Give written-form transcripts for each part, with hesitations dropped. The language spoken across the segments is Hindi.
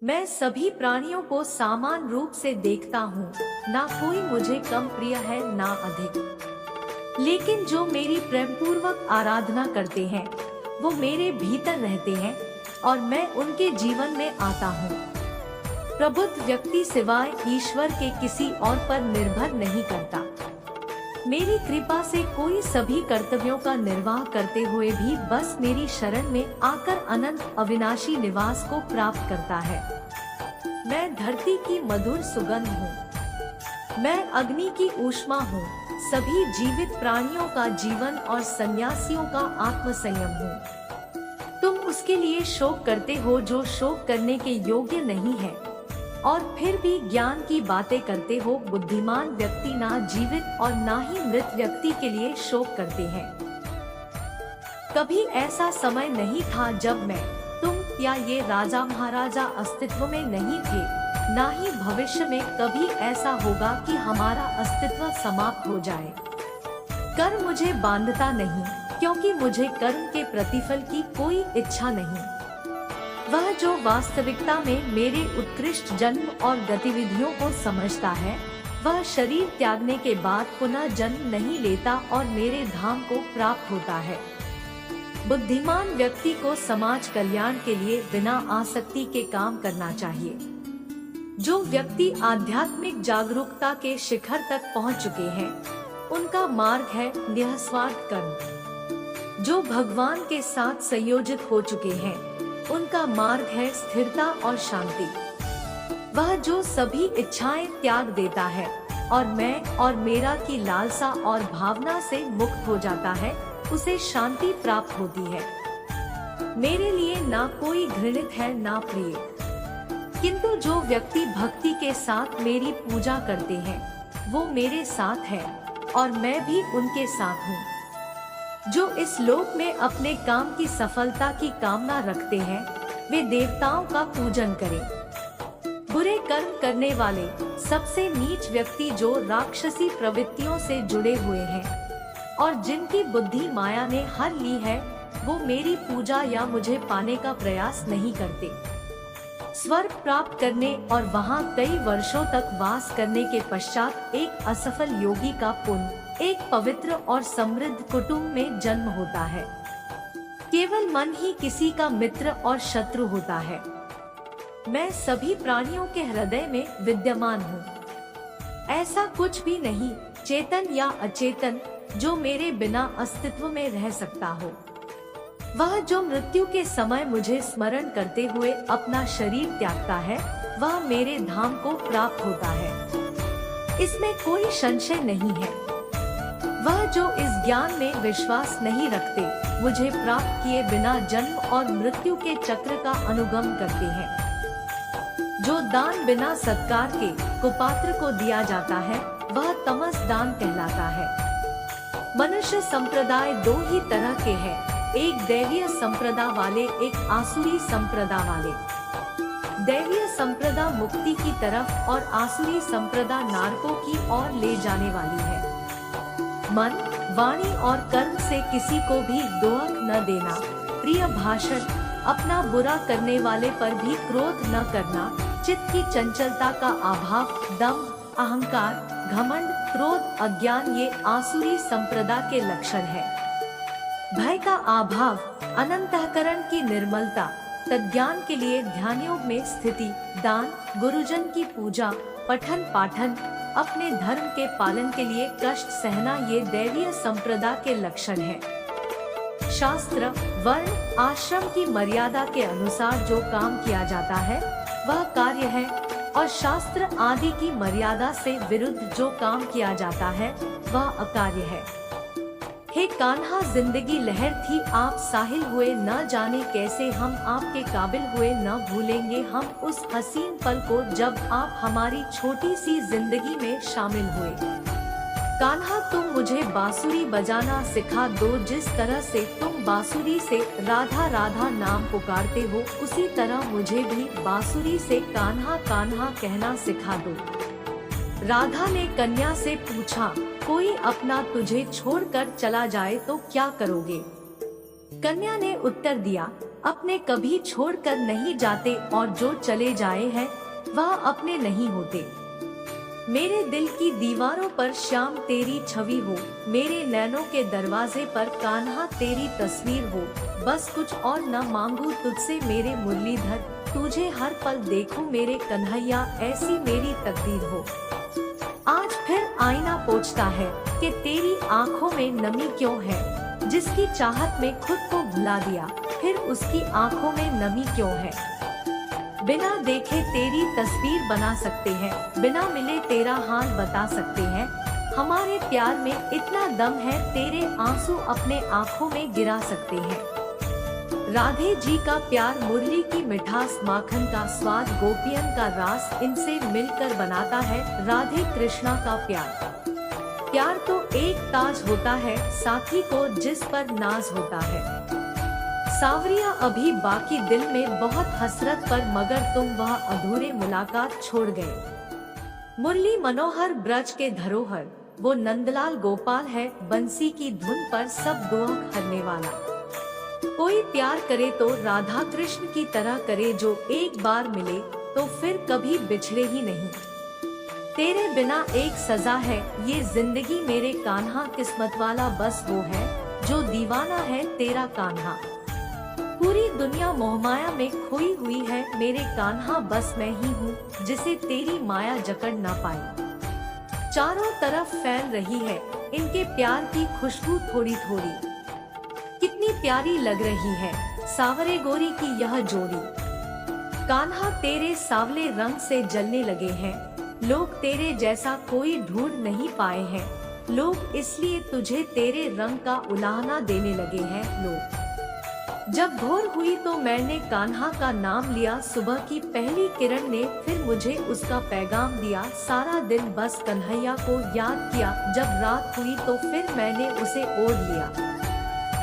मैं सभी प्राणियों को समान रूप से देखता हूँ, ना कोई मुझे कम प्रिय है ना अधिक। लेकिन जो मेरी प्रेमपूर्वक आराधना करते हैं वो मेरे भीतर रहते हैं और मैं उनके जीवन में आता हूँ। प्रबुद्ध व्यक्ति सिवाय ईश्वर के किसी और पर निर्भर नहीं करता। मेरी कृपा से कोई सभी कर्तव्यों का निर्वाह करते हुए भी बस मेरी शरण में आकर अनंत अविनाशी निवास को प्राप्त करता है। मैं धरती की मधुर सुगंध हूँ, मैं अग्नि की ऊष्मा हूँ, सभी जीवित प्राणियों का जीवन और सन्यासियों का आत्म संयम हूँ। तुम उसके लिए शोक करते हो जो शोक करने के योग्य नहीं है, और फिर भी ज्ञान की बातें करते हो। बुद्धिमान व्यक्ति ना जीवित और ना ही मृत व्यक्ति के लिए शोक करते हैं। कभी ऐसा समय नहीं था जब मैं, तुम या ये राजा महाराजा अस्तित्व में नहीं थे, ना ही भविष्य में कभी ऐसा होगा कि हमारा अस्तित्व समाप्त हो जाए। कर्म मुझे बांधता नहीं, क्योंकि मुझे कर्म के प्रतिफल की कोई इच्छा नहीं। वह जो वास्तविकता में मेरे उत्कृष्ट जन्म और गतिविधियों को समझता है, वह शरीर त्यागने के बाद पुनः जन्म नहीं लेता और मेरे धाम को प्राप्त होता है। बुद्धिमान व्यक्ति को समाज कल्याण के लिए बिना आसक्ति के काम करना चाहिए। जो व्यक्ति आध्यात्मिक जागरूकता के शिखर तक पहुंच चुके हैं, उनका मार्ग है निस्वार्थ कर्म। जो भगवान के साथ संयोजित हो चुके हैं, उनका मार्ग है स्थिरता और शांति। वह जो सभी इच्छाएं त्याग देता है और मैं और मेरा की लालसा और भावना से मुक्त हो जाता है, उसे शांति प्राप्त होती है। मेरे लिए ना कोई घृणित है ना प्रिय, किंतु जो व्यक्ति भक्ति के साथ मेरी पूजा करते हैं, वो मेरे साथ है और मैं भी उनके साथ हूँ। जो इस लोक में अपने काम की सफलता की कामना रखते हैं, वे देवताओं का पूजन करें। बुरे कर्म करने वाले सबसे नीच व्यक्ति जो राक्षसी प्रवृत्तियों से जुड़े हुए हैं और जिनकी बुद्धि माया ने हर ली है, वो मेरी पूजा या मुझे पाने का प्रयास नहीं करते। स्वर्ग प्राप्त करने और वहाँ कई वर्षों तक वास करने के पश्चात एक असफल योगी का पुण्य एक पवित्र और समृद्ध कुटुंब में जन्म होता है। केवल मन ही किसी का मित्र और शत्रु होता है। मैं सभी प्राणियों के हृदय में विद्यमान हूँ। ऐसा कुछ भी नहीं, चेतन या अचेतन, जो मेरे बिना अस्तित्व में रह सकता हो। वह जो मृत्यु के समय मुझे स्मरण करते हुए अपना शरीर त्यागता है, वह मेरे धाम को प्राप्त होता है। इसमें कोई संशय नहीं है। वह जो इस ज्ञान में विश्वास नहीं रखते, मुझे प्राप्त किए बिना जन्म और मृत्यु के चक्र का अनुगम करते हैं। जो दान बिना सत्कार के कुपात्र को दिया जाता है, वह तमस दान कहलाता है। मनुष्य संप्रदाय दो ही तरह के हैं, एक दैवीय संप्रदा वाले, एक आसुरी संप्रदा वाले। दैवीय संप्रदा मुक्ति की तरफ और आसुरी संप्रदा नरकों की ओर ले जाने वाली है। मन, वाणी और कर्म से किसी को भी दोहक न देना, प्रिय भाषण, अपना बुरा करने वाले पर भी क्रोध न करना, चित्त की चंचलता का अभाव, दम, अहंकार, घमंड, क्रोध, अज्ञान, ये आसुरी संप्रदा के लक्षण है। भय का अभाव, अनंतःकरण की निर्मलता, तज्ज्ञान के लिए ध्यान योग में स्थिति, दान, गुरुजन की पूजा, पठन पाठन, अपने धर्म के पालन के लिए कष्ट सहना, ये दैवीय संप्रदा के लक्षण है। शास्त्र, वर्ण, आश्रम की मर्यादा के अनुसार जो काम किया जाता है, वह कार्य है, और शास्त्र आदि की मर्यादा से विरुद्ध जो काम किया जाता है, वह अकार्य है। हे कान्हा, जिंदगी लहर थी, आप साहिल हुए, न जाने कैसे हम आपके काबिल हुए, न भूलेंगे हम उस हसीन पल को जब आप हमारी छोटी सी जिंदगी में शामिल हुए। कान्हा, तुम मुझे बांसुरी बजाना सिखा दो, जिस तरह से तुम बांसुरी से राधा राधा नाम पुकारते हो, उसी तरह मुझे भी बांसुरी से कान्हा कान्हा कहना सिखा दो। राधा ने कन्या से पूछा, कोई अपना तुझे छोड़कर चला जाए तो क्या करोगे? कन्या ने उत्तर दिया, अपने कभी छोड़कर नहीं जाते और जो चले जाए हैं वह अपने नहीं होते। मेरे दिल की दीवारों पर श्याम तेरी छवि हो, मेरे नैनों के दरवाजे पर कान्हा तेरी तस्वीर हो। बस कुछ और न मांगू तुझसे मेरे मुरलीधर, तुझे हर पल देखूं मेरे कन्हैया, ऐसी मेरी तकदीर हो। आज फिर आईना पूछता है कि तेरी आंखों में नमी क्यों है, जिसकी चाहत में खुद को भुला दिया, फिर उसकी आंखों में नमी क्यों है। बिना देखे तेरी तस्वीर बना सकते हैं, बिना मिले तेरा हाल बता सकते हैं। हमारे प्यार में इतना दम है, तेरे आंसू अपने आंखों में गिरा सकते हैं। राधे जी का प्यार मुरली की मिठास, माखन का स्वाद, गोपियन का रास, इनसे मिलकर बनाता है राधे कृष्णा का प्यार। प्यार तो एक ताज होता है साथी को जिस पर नाज होता है। सावरिया अभी बाकी दिल में बहुत हसरत पर, मगर तुम वह अधूरे मुलाकात छोड़ गए। मुरली मनोहर ब्रज के धरोहर, वो नंदलाल गोपाल है, बंसी की धुन पर सब दुआ करने वाला। कोई प्यार करे तो राधा कृष्ण की तरह करे, जो एक बार मिले तो फिर कभी बिछड़े ही नहीं। तेरे बिना एक सजा है ये जिंदगी मेरे कान्हा, किस्मत वाला बस वो है जो दीवाना है तेरा कान्हा। पूरी दुनिया मोहमाया में खोई हुई है, मेरे कान्हा बस मैं ही हूँ जिसे तेरी माया जकड़ ना पाई। चारों तरफ फैल रही है इनके प्यार की खुशबू थोड़ी थोड़ी। कितनी प्यारी लग रही है सावरे गोरी की यह जोड़ी। कान्हा तेरे सावले रंग से जलने लगे हैं, लोग तेरे जैसा कोई ढूंढ नहीं पाए हैं। लोग इसलिए तुझे तेरे रंग का उलाहना देने लगे हैं। लोग जब भोर हुई तो मैंने कान्हा का नाम लिया, सुबह की पहली किरण ने फिर मुझे उसका पैगाम दिया। सारा दिन बस कन्हैया को याद किया, जब रात हुई तो फिर मैंने उसे ओढ़ लिया।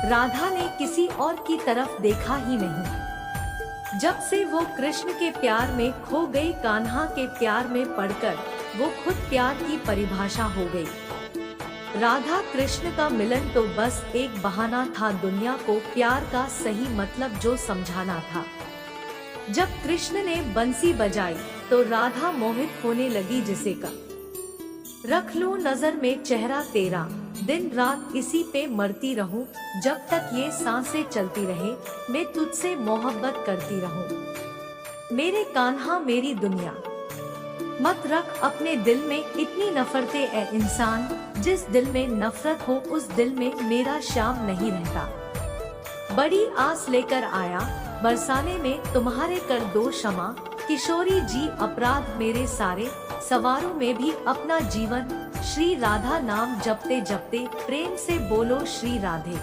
राधा ने किसी और की तरफ देखा ही नहीं। जब से वो कृष्ण के प्यार में खो गई, कान्हा के प्यार में पड़कर वो खुद प्यार की परिभाषा हो गई। राधा कृष्ण का मिलन तो बस एक बहाना था दुनिया को प्यार का सही मतलब जो समझाना था। जब कृष्ण ने बंसी बजाई तो राधा मोहित होने लगी, जिसे का रख लूं नजर में चेहरा तेरा, दिन रात इसी पे मरती रहूं, जब तक ये सांसें चलती रहे मैं तुझसे मोहब्बत करती रहूं। मेरे कान्हा मेरी दुनिया, मत रख अपने दिल में इतनी नफरतें ए इंसान, जिस दिल में नफरत हो उस दिल में मेरा श्याम नहीं रहता। बड़ी आस लेकर आया बरसाने में तुम्हारे कर दो क्षमा, किशोरी जी अपराध मेरे सारे, सवारों में भी अपना जीवन। श्री राधा नाम जपते जपते प्रेम से बोलो श्री राधे।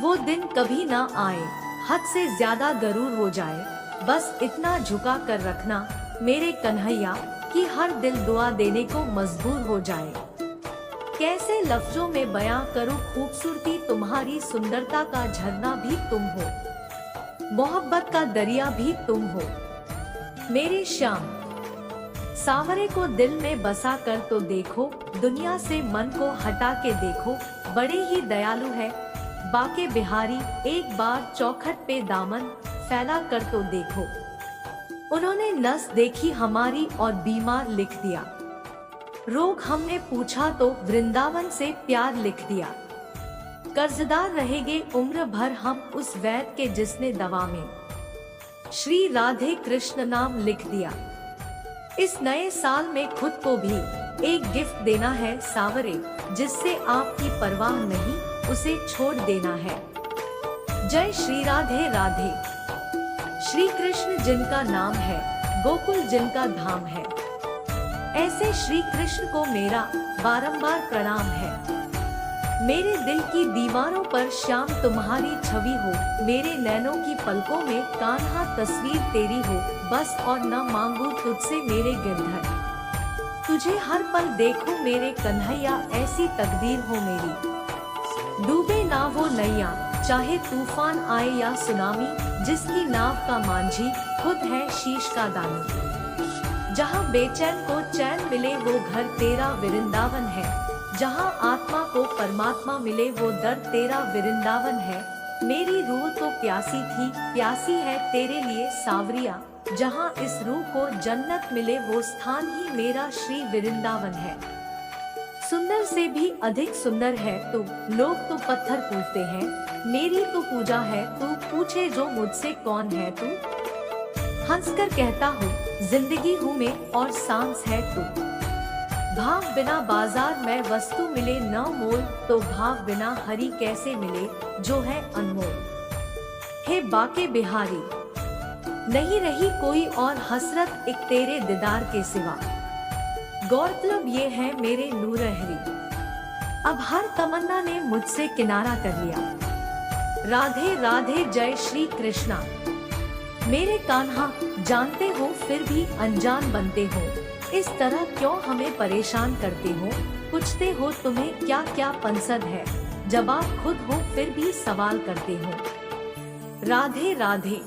वो दिन कभी ना आए हद से ज्यादा गरूर हो जाए, बस इतना झुका कर रखना मेरे कन्हैया कि हर दिल दुआ देने को मजबूर हो जाए। कैसे लफ्जों में बयां करूं खूबसूरती तुम्हारी, सुंदरता का झरना भी तुम हो, मोहब्बत का दरिया भी तुम हो मेरे श्याम। सावरे को दिल में बसा कर तो देखो, दुनिया से मन को हटा के देखो, बड़े ही दयालु है बाके बिहारी। एक बार चौखट पे दामन फैला कर तो देखो, उन्होंने नस देखी हमारी और बीमार लिख दिया। रोग हमने पूछा तो वृंदावन से प्यार लिख दिया। कर्जदार रहेंगे उम्र भर हम उस वैद्य के जिसने दवा में श्री राधे कृष्ण नाम लिख दिया। इस नए साल में खुद को भी एक गिफ्ट देना है सावरे, जिससे आपकी परवाह नहीं उसे छोड़ देना है। जय श्री राधे राधे। श्री कृष्ण जिनका नाम है, गोकुल जिनका धाम है, ऐसे श्री कृष्ण को मेरा बारंबार प्रणाम है। मेरे दिल की दीवारों पर श्याम तुम्हारी छवि हो, मेरे नैनों की पलकों में कान्हा तस्वीर तेरी हो। बस और न मांगू तुझसे मेरे गिरधर, तुझे हर पल देखूं मेरे कन्हैया, ऐसी तकदीर हो मेरी। डूबे ना वो नैया चाहे तूफान आए या सुनामी, जिसकी नाव का मांझी खुद है शीश का दानी। जहाँ बेचैन को चैन मिले वो घर तेरा वृंदावन है, जहाँ आत्मा को परमात्मा मिले वो दर तेरा वृंदावन है। मेरी रूह तो प्यासी थी, प्यासी है तेरे लिए सावरिया। जहाँ इस रूह को जन्नत मिले वो स्थान ही मेरा श्री वृंदावन है। सुंदर से भी अधिक सुंदर है तू, लोग तो पत्थर पूजते हैं, मेरी तो पूजा है तू। पूछे जो मुझसे कौन है तू, हंसकर कहता हूँ जिंदगी हूँ मैं और सांस है तू। भाव बिना बाजार में वस्तु मिले न मोल, तो भाव बिना हरि कैसे मिले जो है अनमोल। हे बाके बिहारी, नहीं रही कोई और हसरत एक तेरे दीदार के सिवा। गौरतलब ये है मेरे नूरहरी, अब हर तमन्ना ने मुझसे किनारा कर लिया। राधे राधे जय श्री कृष्णा। मेरे कान्हा, जानते हो फिर भी अनजान बनते हो, इस तरह क्यों हमें परेशान करते हो। पूछते हो तुम्हें क्या क्या पसंद है, जवाब खुद हो फिर भी सवाल करते हो। राधे राधे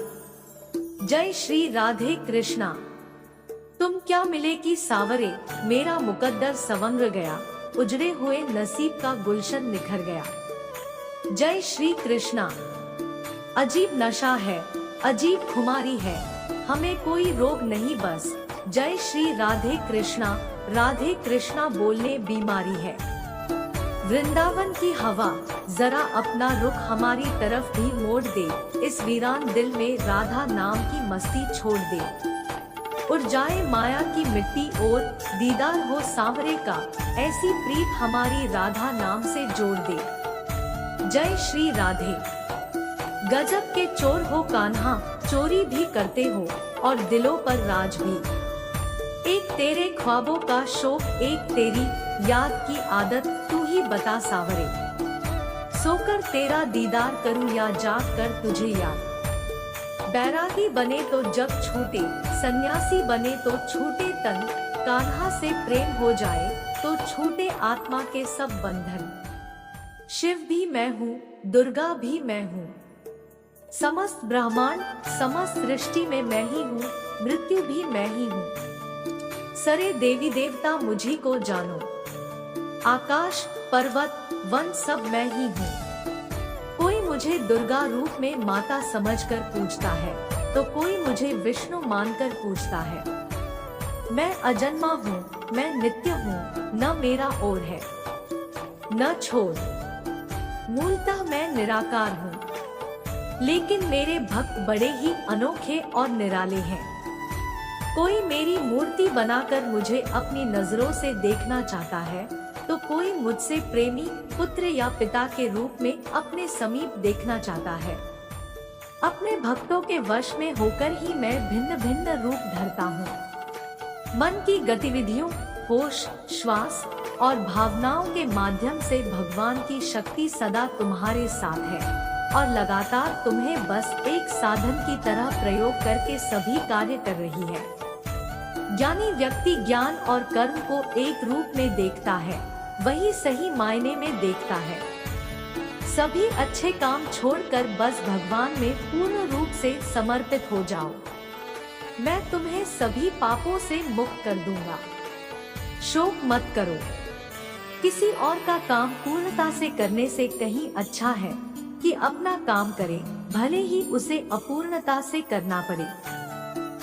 जय श्री राधे कृष्णा। तुम क्या मिले कि सावरे, मेरा मुकद्दर संवर गया, उजड़े हुए नसीब का गुलशन निखर गया। जय श्री कृष्णा। अजीब नशा है, अजीब खुमारी है, हमें कोई रोग नहीं बस। जय श्री राधे कृष्णा। राधे कृष्णा बोलने बीमारी है। वृंदावन की हवा जरा अपना रुख हमारी तरफ भी मोड़ दे, इस वीरान दिल में राधा नाम की मस्ती छोड़ दे। उड़ जाए माया की मिट्टी और दीदार हो सांवरे का, ऐसी प्रीत हमारी राधा नाम से जोड़ दे। जय श्री राधे। गजब के चोर हो कान्हा, चोरी भी करते हो और दिलों पर राज भी। एक तेरे ख्वाबों का शौक, एक तेरी याद की आदत, तू ही बता सावरे। सोकर तेरा दीदार करूं या जाग कर तुझे याद। बैरागी बने तो जग छूटे, सन्यासी बने तो छूटे तन, कान्हा से प्रेम हो जाए तो छूटे आत्मा के सब बंधन। शिव भी मैं हूँ, दुर्गा भी मैं हूँ, समस्त ब्रह्मांड समस्त सृष्टि में मैं ही हूँ, मृत्यु भी मैं ही हूँ। सरे देवी देवता मुझी को जानो, आकाश पर्वत वन सब मैं ही हूँ। कोई मुझे दुर्गा रूप में माता समझकर पूछता है, तो कोई मुझे विष्णु मानकर पूछता है। मैं अजन्मा हूँ, मैं नित्य हूँ, न मेरा और है न छोड़। मूलतः मैं निराकार हूँ, लेकिन मेरे भक्त बड़े ही अनोखे और निराले हैं। कोई मेरी मूर्ति बनाकर मुझे अपनी नजरों से देखना चाहता है, तो कोई मुझसे प्रेमी पुत्र या पिता के रूप में अपने समीप देखना चाहता है। अपने भक्तों के वश में होकर ही मैं भिन्न भिन्न रूप धरता हूँ। मन की गतिविधियों, होश, श्वास और भावनाओं के माध्यम से भगवान की शक्ति सदा तुम्हारे साथ है और लगातार तुम्हें बस एक साधन की तरह प्रयोग करके सभी कार्य कर रही है। ज्ञानी व्यक्ति ज्ञान और कर्म को एक रूप में देखता है, वही सही मायने में देखता है। सभी अच्छे काम छोड़कर बस भगवान में पूर्ण रूप से समर्पित हो जाओ। मैं तुम्हें सभी पापों से मुक्त कर दूंगा। शोक मत करो। किसी और का काम पूर्णता से करने से कहीं अच्छा है कि अपना काम करे, भले ही उसे अपूर्णता से करना पड़े।